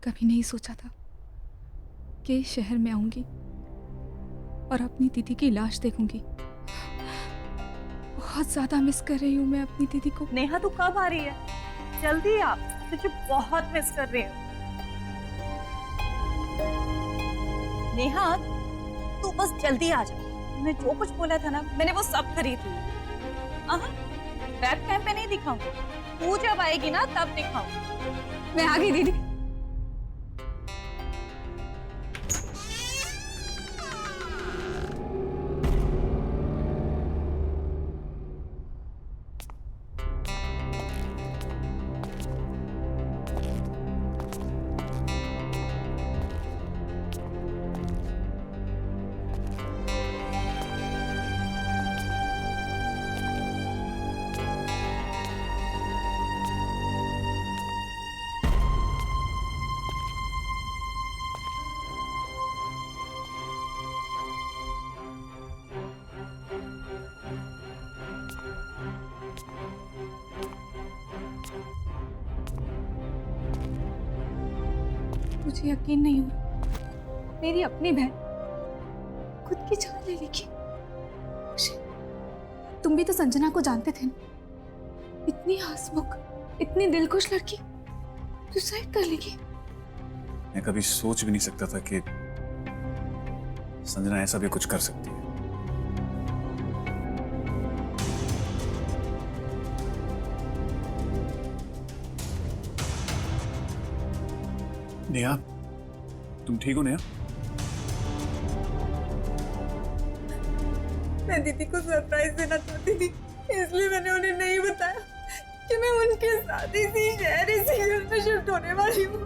कभी नहीं सोचा था कि इस शहर में आऊंगी और अपनी दीदी की लाश देखूंगी। बहुत ज्यादा मिस कर रही हूँ मैं अपनी दीदी को। नेहा तू कब आ रही है? जल्दी आ, तुझे बहुत मिस कर रही हूँ। नेहा तू बस जल्दी आ जा। मैं जो कुछ बोला था ना, मैंने वो सब खरीद लिया। वेब कैम पे नहीं दिखाऊंगी, तू जब आएगी ना तब दिखाऊंगी। मैं आ गई दीदी। मुझे यकीन नहीं हो रहा, मेरी अपनी बहन खुद की जान ले लेगी। तुम भी तो संजना को जानते थे ना, इतनी हंसमुख, इतनी दिलखुश लड़की सुसाइड कर लेगी। मैं कभी सोच भी नहीं सकता था कि संजना ऐसा भी कुछ कर सकती है। नेहा, तुम ठीक हो नेहा? मैं दीदी को सरप्राइज देना चाहती थी, इसलिए मैंने उन्हें नहीं बताया कि मैं उनके साथ इसी शहर, इसी घर में शिफ्ट होने वाली हूँ।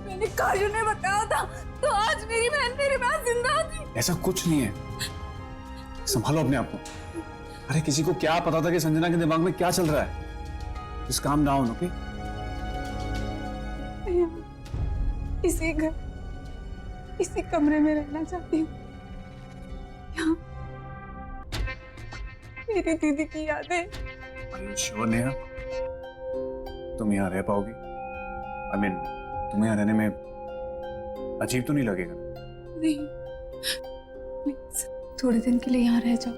मैंने काजू ने बताया था तो आज मेरी बहन मेरे पास जिंदा थी। ऐसा कुछ नहीं है, संभालो अपने आप को। अरे किसी को क्या पता था कि संजना के दिमाग में क्या चल रहा है? Just calm down, okay? इसी घर, इसी कमरे में रहना चाहती हूँ। यहाँ मेरी दीदी की यादें। Are you sure Neha? तुम यहाँ रह पाओगी? I mean, तुम्हें यहाँ रहने में अजीब तो नहीं लगेगा? नहीं, प्लीज थोड़े दिन के लिए यहाँ रह जाओ।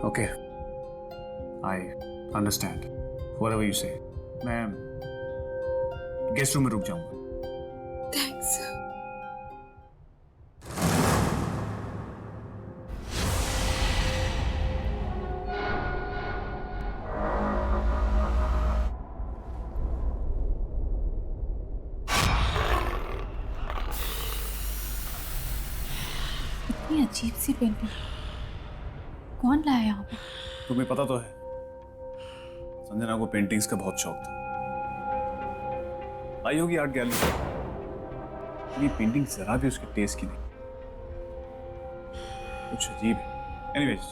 Okay, I understand. Whatever you say. मैं गेस्ट रूम में रुक जाऊंगा। थैंक्स। इतनी अजीब सी पेंटिंग कौन लाया यहाँ पे? तुम्हें पता तो है, संजना को पेंटिंग्स का बहुत शौक था। आई होगी आर्ट गैलरी। ये पेंटिंग जरा भी उसके टेस्ट की नहीं, कुछ अजीब है। एनीवेज,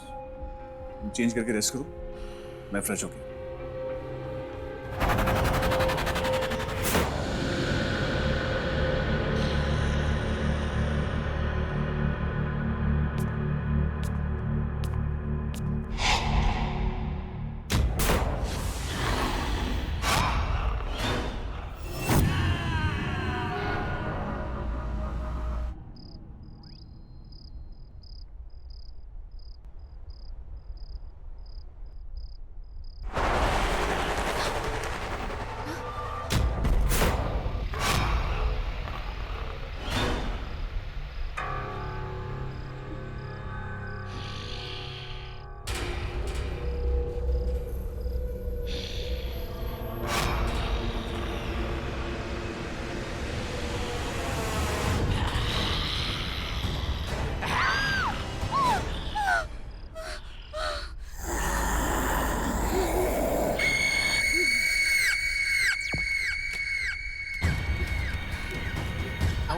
चेंज करके रेस्ट करो, मैं फ्रेश होके।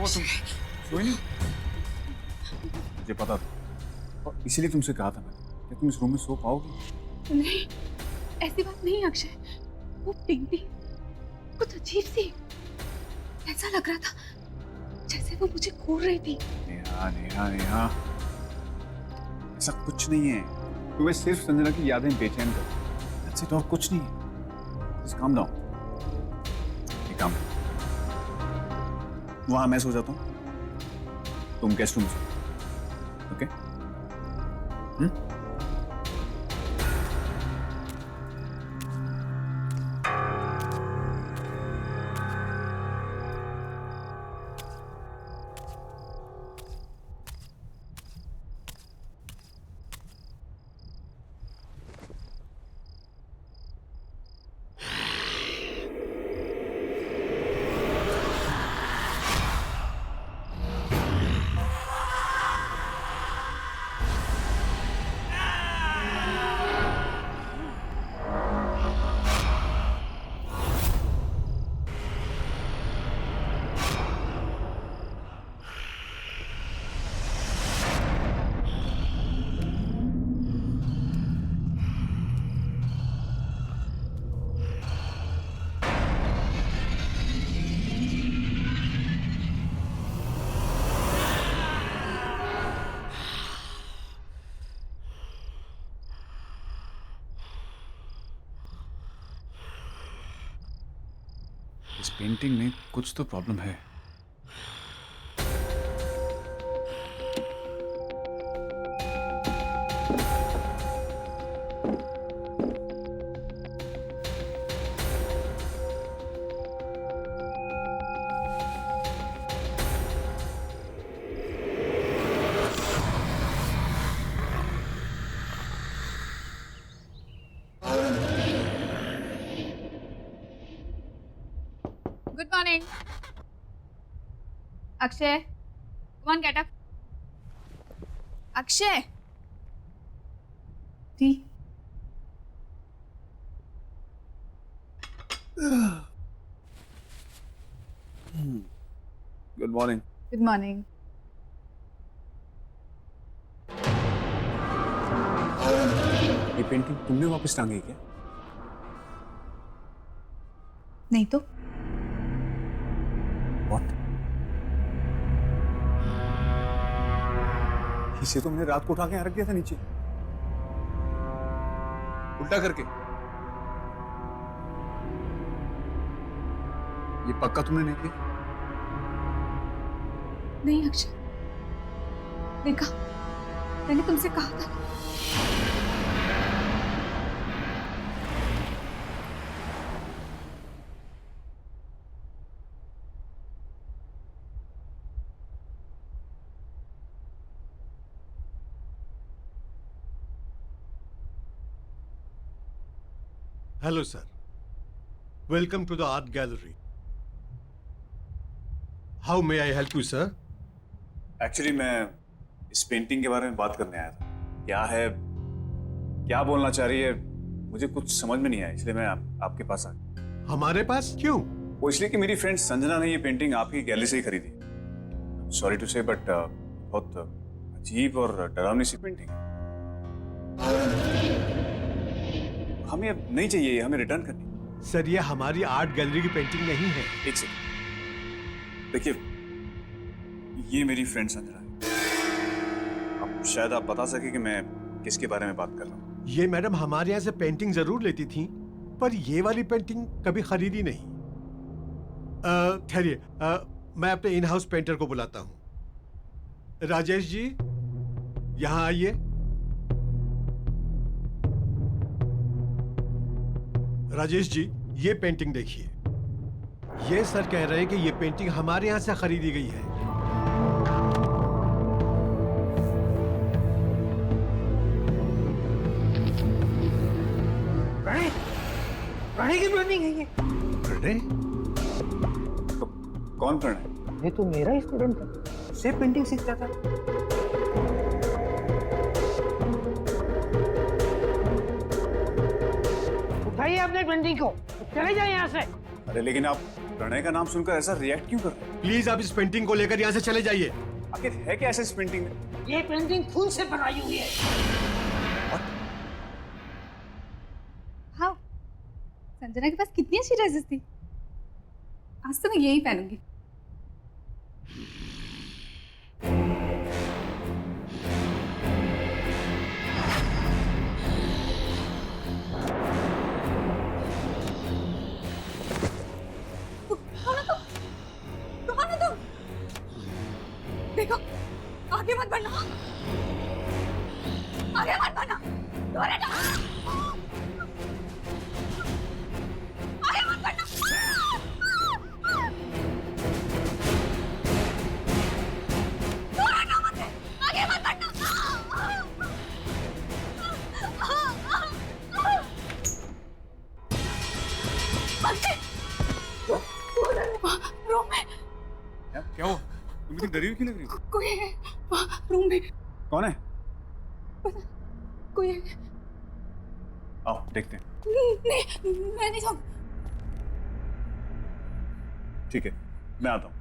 तुम सोई नहीं? मुझे पता था और इसीलिए तुमसे कहा था मैंने कि तुम इस रूम में सो पाओगी। नहीं, ऐसी बात नहीं अक्षय। वो पेंटिंग कुछ अजीब सी, ऐसा लग रहा था जैसे वो मुझे घूर रही थी। नेहा नेहा नेहा, ऐसा कुछ नहीं है। तुम्हें सिर्फ संजना की यादें बेचैन कर, और कुछ नहीं है। Just calm down. काम वहां मैं सो जाता हूँ, तुम गेस्ट रूम सो। ओके? इस पेंटिंग में कुछ तो प्रॉब्लम है। Good morning. Akshay, come on, get up. Akshay. Tea. Good morning. Good morning. ये पेंटिंग तुमने वापस टांगी क्या? नहीं तो What? इसे तुमने रात को उठा के यहाँ रख दिया था नीचे, उल्टा करके। ये पक्का तुमने नहीं किया? नहीं अक्षय, देखा, मैंने तुमसे कहा था। Hello, sir. Welcome to the art gallery. How may I help you, sir? Actually मैं इस पेंटिंग के बारे में बात करने आया था। क्या है, क्या बोलना चाह रही है, मुझे कुछ समझ में नहीं आया, इसलिए मैं आपके पास आ गया। हमारे पास क्यों? वो इसलिए कि मेरी फ्रेंड संजना ने ये पेंटिंग आपकी गैलरी से ही खरीदी। सॉरी टू से, बट बहुत अजीब और डरावनी सी पेंटिंग है। हमें अब नहीं चाहिए, हमें रिटर्न करनी। सर, ये हमारी आर्ट गैलरी की पेंटिंग नहीं है। एक सेकंड, देखिए, ये मेरी फ्रेंड संजना है। अब शायद आप बता सके कि मैं किसके बारे में बात कर रहा हूँ। ये मैडम हमारे यहाँ से पेंटिंग जरूर लेती थी, पर ये वाली पेंटिंग कभी खरीदी नहीं। ठहरिए, मैं अपने इन हाउस पेंटर को बुलाता हूँ। राजेश जी, यहाँ आइए। राजेश जी, ये पेंटिंग देखिए। ये सर कह रहे हैं कि ये पेंटिंग हमारे यहाँ से खरीदी गई है। प्रणय की पेंटिंग है ये। प्रणय? कौन प्रणय? ये तो मेरा ही स्टूडेंट था, से पेंटिंग सीखता था। उठाइए अपने पेंटिंग को, चले जाए यहाँ से। अरे लेकिन आप प्रणय का नाम सुनकर ऐसा रिएक्ट क्यों कर रहे हैं? प्लीज आप इस पेंटिंग को लेकर यहाँ से चले जाइए। आखिर है क्या ऐसा इस पेंटिंग में? ये पेंटिंग खून से बनाई हुई है। हाँ, संजना के पास कितनी अच्छी ड्रेसेस थी। आज तो मैं यही पहनूंगी। रूम में क्या हुआ? तुम इतनी डरी हुई क्यों लग रही हो? कोई है वहाँ रूम में। कौन है? कोई है। आओ देखते हैं। नहीं मैं नहीं जाऊँ। ठीक है, मैं आता हूँ।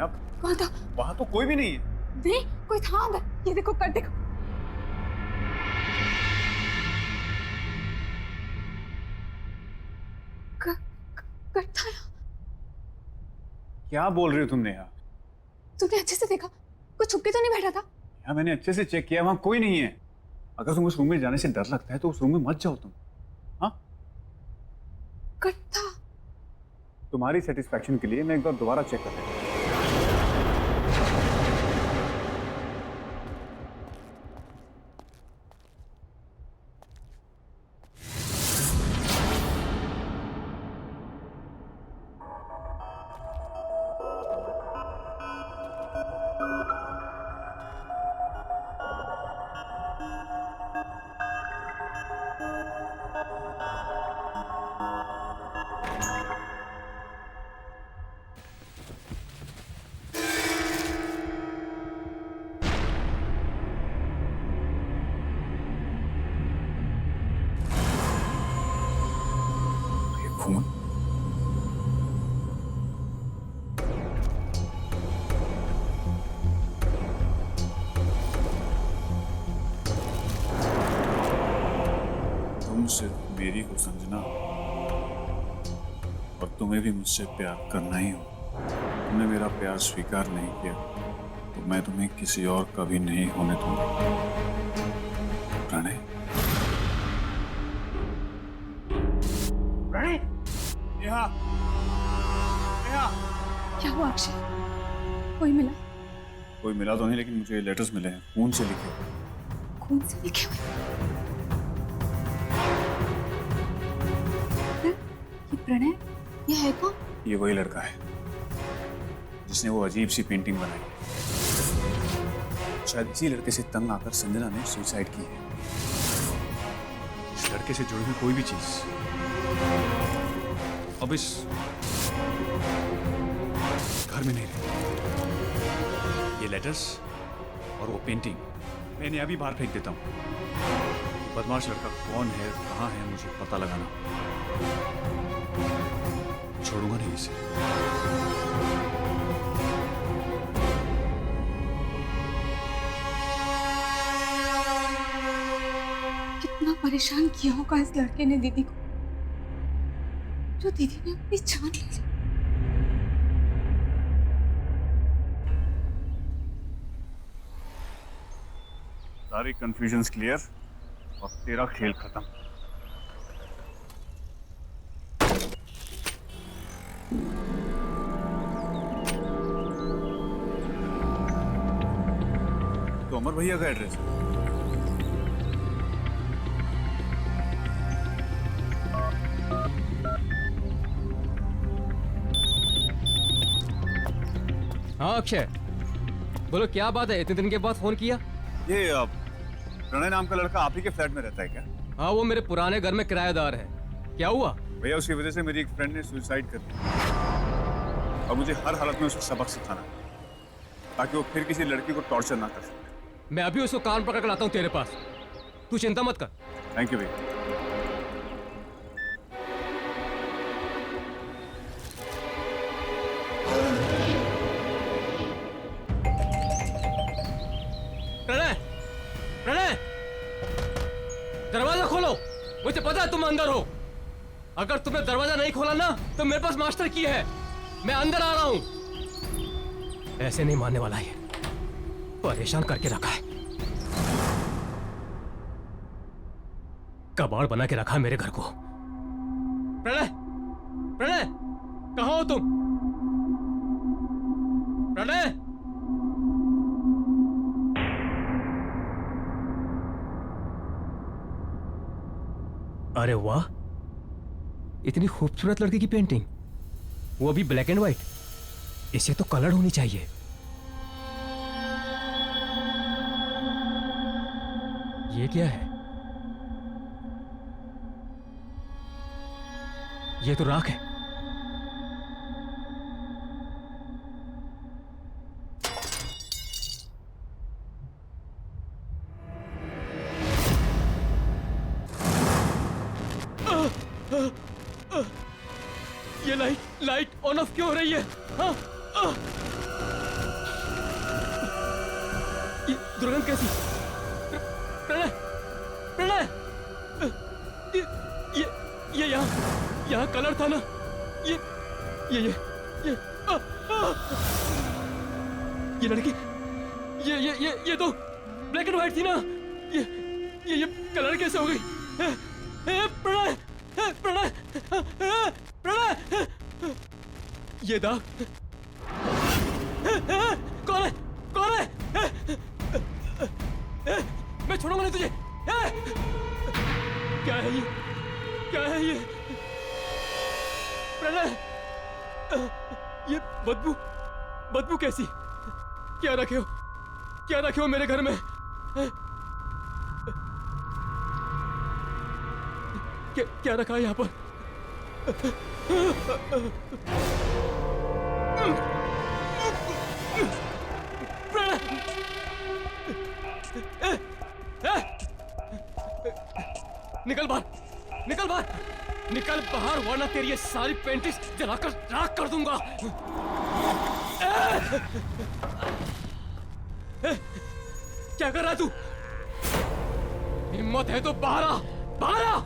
अब कौन था? वहां तो कोई भी नहीं है। नहीं कोई था अंदर। ये देखो कर देखो। कर था यहाँ। क्या बोल रही हो तुम नेहा? तुमने अच्छे से देखा? कोई छुप के तो नहीं बैठा था? यार मैंने अच्छे से चेक किया, वहां कोई नहीं है। अगर तुम उस रूम में जाने से डर लगता है तो उस रूम में मत जाओ तुम। हाँ, कर था। तुम्हारी सेटिस्फैक्शन के लिए मैं एक बार दोबारा चेक कर लेता हूँ। खून? तुम सिर्फ मेरी हो संजना, और तुम्हें भी मुझसे प्यार करना ही हो। तुमने मेरा प्यार स्वीकार नहीं किया तो मैं तुम्हें किसी और का भी नहीं होने दूंगा। प्रणय, प्रणय, नेहा, नेहा। क्या हुआ अक्षय? कोई मिला? कोई मिला तो नहीं, लेकिन मुझे लेटर्स मिले हैं, खून से लिखे हुए। खून से लिखे हुए? ये प्रणय, ये है कौन? ये वही लड़का है जिसने वो अजीब सी पेंटिंग बनाई। शायद इसी लड़के से तंग आकर संजना ने सुसाइड की है। इस लड़के से जुड़ी हुई कोई भी चीज अब इस घर में नहीं रही। ये लेटर्स और वो पेंटिंग मैं इन्हें अभी बाहर फेंक देता हूँ। बदमाश लड़का कौन है, कहाँ है, मुझे पता लगाना। छोड़ूंगा नहीं इसे। कितना परेशान किया होगा इस लड़के ने दीदी को, जो दीदी ने अपनी जान ले ली। सारी कंफ्यूजन्स क्लियर और तेरा खेल खत्म। तो अमर भैया का एड्रेस है। हाँ अक्षय, बोलो क्या बात है, इतने दिन के बाद फोन किया? ये प्रणय नाम का लड़का आप ही के फ्लैट में रहता है क्या? हाँ, वो मेरे पुराने घर में किराएदार है। क्या हुआ? भैया उसकी वजह से मेरी एक फ्रेंड ने सुसाइड कर दी और मुझे हर हालत में उसको सबक सिखाना है ताकि वो फिर किसी लड़की को टॉर्चर ना कर सके। मैं अभी उसको कान पकड़ कर लाता हूँ तेरे पास, तू चिंता मत कर। थैंक यू भैया। प्रणय, प्रणय, दरवाजा खोलो, मुझे पता है तुम अंदर हो। अगर तुमने दरवाजा नहीं खोला ना तो मेरे पास मास्टर की है, मैं अंदर आ रहा हूं। ऐसे नहीं मानने वाला है, परेशान करके रखा है। कबाड़ बना के रखा मेरे घर को। प्रणय, प्रणय, कहाँ हो तुम? प्रणय, अरे वाह, इतनी खूबसूरत लड़की की पेंटिंग, वो भी ब्लैक एंड व्हाइट। इसे तो कलर होनी चाहिए। ये क्या है? ये तो राख है। ये लाइट ऑन ऑफ क्यों हो रही है? हाँ? ये दुर्गंध कैसी? प्रणय, प्रणय, ये यहाँ कलर था ना? ये लड़की, ये तो ब्लैक एंड व्हाइट थी ना? ये कलर कैसे हो गई? प्रणय, प्रणय, प्रणय, ये दाग कौन है? कौन है? मैं छोड़ूंगा नहीं तुझे। क्या है ये? क्या है ये? प्रणय, ये बदबू कैसी? क्या रखे हो? क्या रखे हो मेरे घर में? क्या रखा है यहाँ पर? निकल बाहर, निकल बाहर, निकल बाहर, वरना तेरी ये सारी पेंटिंग्स जलाकर राख कर दूंगा। क्या कर रहा है तू? हिम्मत है तो बाहर आ, बाहर आ।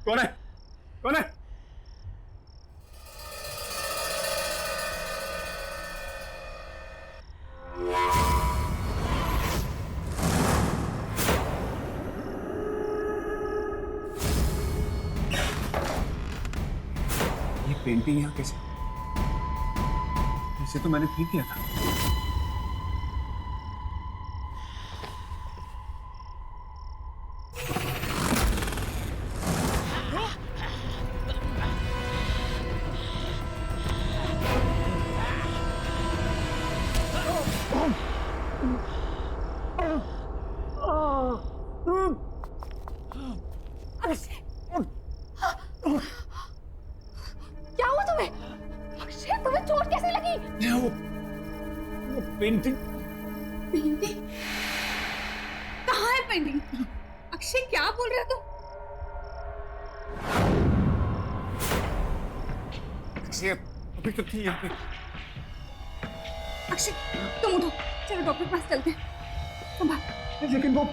कौन है? कौन है? ये पेंटिंग यहाँ कैसे? इसे तो मैंने ठीक किया था। क्या हुआ तुम्हें? अक्षय, तुम्हें चोट कैसे लगी? वो पेंटिंग। पेंटिंग? कहाँ है पेंटिंग? अक्षय, क्या बोल रहे हो तुम? अक्षय अभी तो थी यहाँ पे। अक्षय, तुम उठो, चलो डॉक्टर के पास चलते हैं। संभाल। लेकिन वो